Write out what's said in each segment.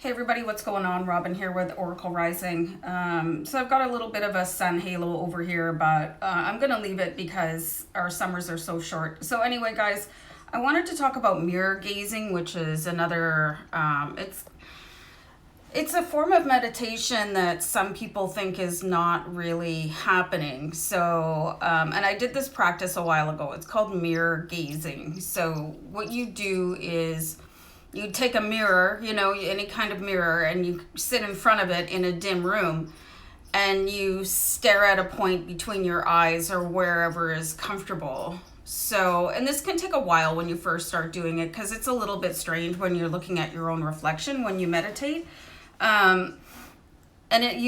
Hey everybody, what's going on? Robin here with Oracle Rising. So I've got a little bit of a sun halo over here, but I'm going to leave it because our summers are so short. So anyway, guys, I wanted to talk about mirror gazing, which is another, it's a form of meditation that some people think is not really happening. So, and I did this practice a while ago. It's called mirror gazing. So what you do is you take a mirror, any kind of mirror, and you sit in front of it in a dim room and you stare at a point between your eyes or wherever is comfortable. So, and this can take a while when you first start doing it because it's a little bit strange when you're looking at your own reflection when you meditate. You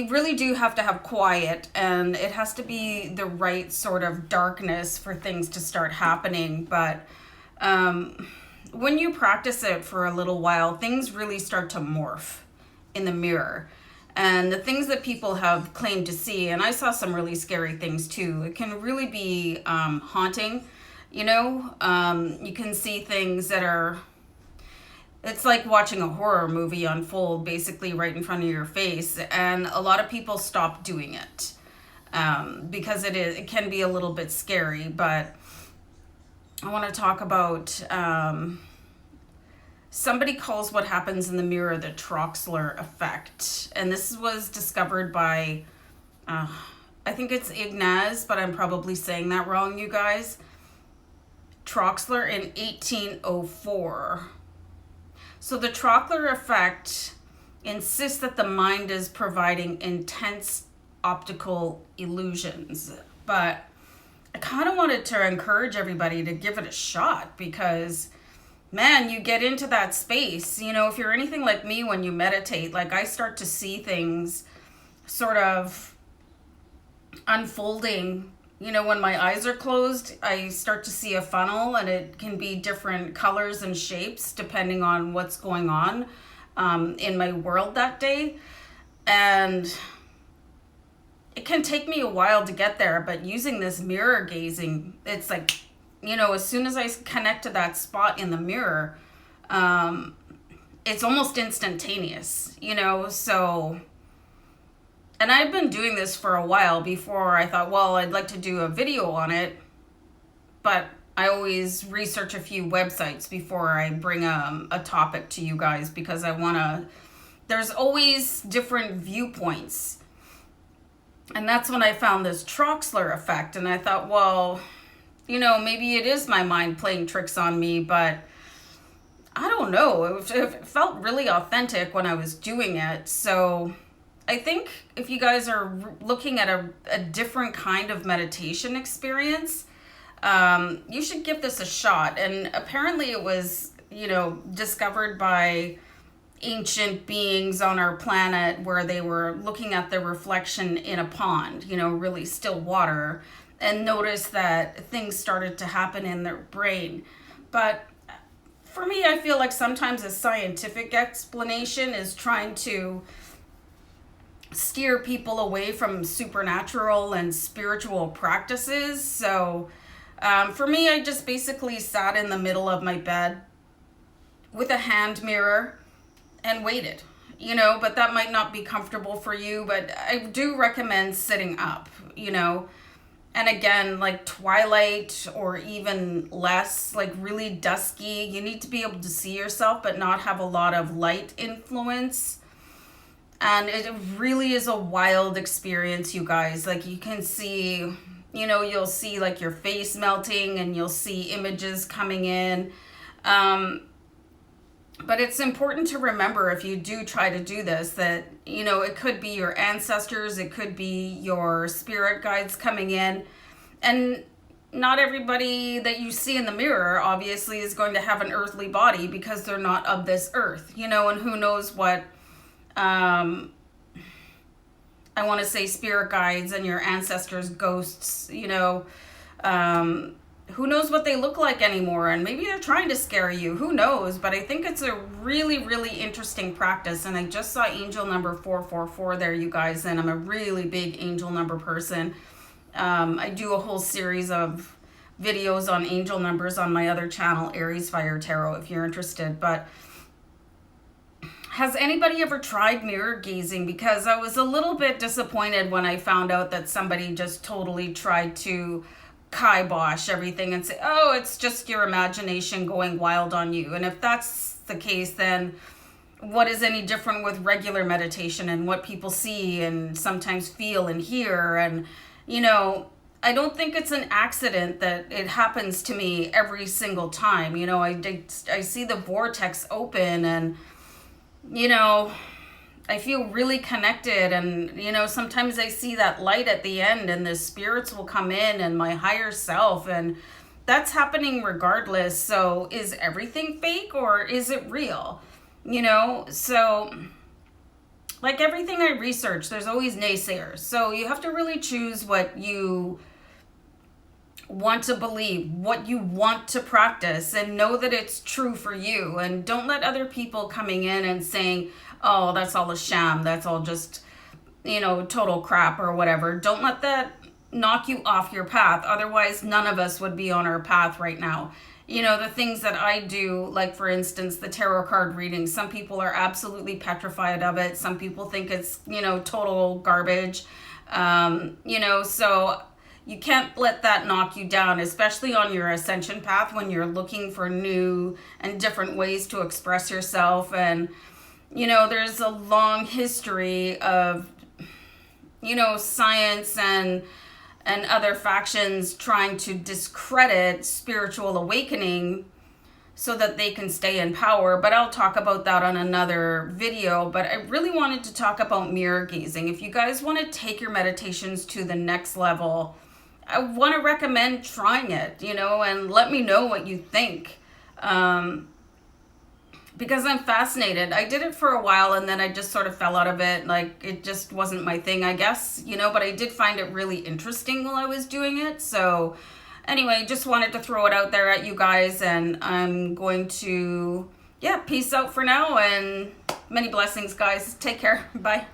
really do have to have quiet, and it has to be the right sort of darkness for things to start happening. But when you practice it for a little while, things really start to morph in the mirror. And the things that people have claimed to see, and I saw some really scary things too, it can really be haunting. You can see things that are, it's like watching a horror movie unfold basically right in front of your face. And a lot of people stop doing it because it can be a little bit scary. But I want to talk about somebody calls what happens in the mirror the Troxler effect. And this was discovered by, I think it's Ignaz, but I'm probably saying that wrong, you guys. Troxler in 1804. So the Troxler effect insists that the mind is providing intense optical illusions. But I kind of wanted to encourage everybody to give it a shot because, man, you get into that space. If you're anything like me when you meditate, like I start to see things sort of unfolding. When my eyes are closed, I start to see a funnel, and it can be different colors and shapes depending on what's going on in my world that day. And it can take me a while to get there, but using this mirror gazing, it's like, as soon as I connect to that spot in the mirror, it's almost instantaneous, so, and I've been doing this for a while before I thought, well, I'd like to do a video on it, but I always research a few websites before I bring a topic to you guys because there's always different viewpoints. And that's when I found this Troxler effect. And I thought, well, maybe it is my mind playing tricks on me, but I don't know. It felt really authentic when I was doing it. So I think if you guys are looking at a different kind of meditation experience, you should give this a shot. And apparently it was, discovered by ancient beings on our planet where they were looking at their reflection in a pond, really still water, and noticed that things started to happen in their brain. But for me, I feel like sometimes a scientific explanation is trying to steer people away from supernatural and spiritual practices. So for me, I just basically sat in the middle of my bed with a hand mirror and waited, but that might not be comfortable for you, but I do recommend sitting up, and again, like twilight or even less, like really dusky, you need to be able to see yourself but not have a lot of light influence. And it really is a wild experience, you guys. Like you can see, you'll see like your face melting and you'll see images coming in. But it's important to remember if you do try to do this that, it could be your ancestors, it could be your spirit guides coming in. And not everybody that you see in the mirror obviously is going to have an earthly body because they're not of this earth, and who knows what, I want to say spirit guides and your ancestors, ghosts, who knows what they look like anymore, and maybe they're trying to scare you, who knows. But I think it's a really, really interesting practice. And I just saw angel number 444 there, you guys, and I'm a really big angel number person. I do a whole series of videos on angel numbers on my other channel, Aries Fire Tarot, if you're interested. But has anybody ever tried mirror gazing? Because I was a little bit disappointed when I found out that somebody just totally tried to kibosh everything and say, oh, it's just your imagination going wild on you. And if that's the case, then what is any different with regular meditation and what people see and sometimes feel and hear? And, you know, I don't think it's an accident that it happens to me every single time. You know, I see the vortex open, and, you know, I feel really connected. And, you know, sometimes I see that light at the end and the spirits will come in and my higher self, and that's happening regardless. So is everything fake or is it real? You know, so like everything I research, there's always naysayers. So you have to really choose what you want to believe, what you want to practice, and know that it's true for you. And don't let other people coming in and saying, oh, that's all a sham, that's all just, you know, total crap or whatever. Don't let that knock you off your path. Otherwise, none of us would be on our path right now. You know, the things that I do, like for instance, the tarot card reading, some people are absolutely petrified of it. Some people think it's, you know, total garbage. You know, so you can't let that knock you down, especially on your ascension path when you're looking for new and different ways to express yourself. And, you know, there's a long history of, you know, science and other factions trying to discredit spiritual awakening so that they can stay in power. But I'll talk about that on another video. But I really wanted to talk about mirror gazing. If you guys want to take your meditations to the next level, I want to recommend trying it, you know, and let me know what you think. Because I'm fascinated. I did it for a while and then I just sort of fell out of it. Like, it just wasn't my thing, I guess, you know, but I did find it really interesting while I was doing it. So anyway, just wanted to throw it out there at you guys, and I'm going to, yeah, peace out for now, and many blessings, guys. Take care. Bye.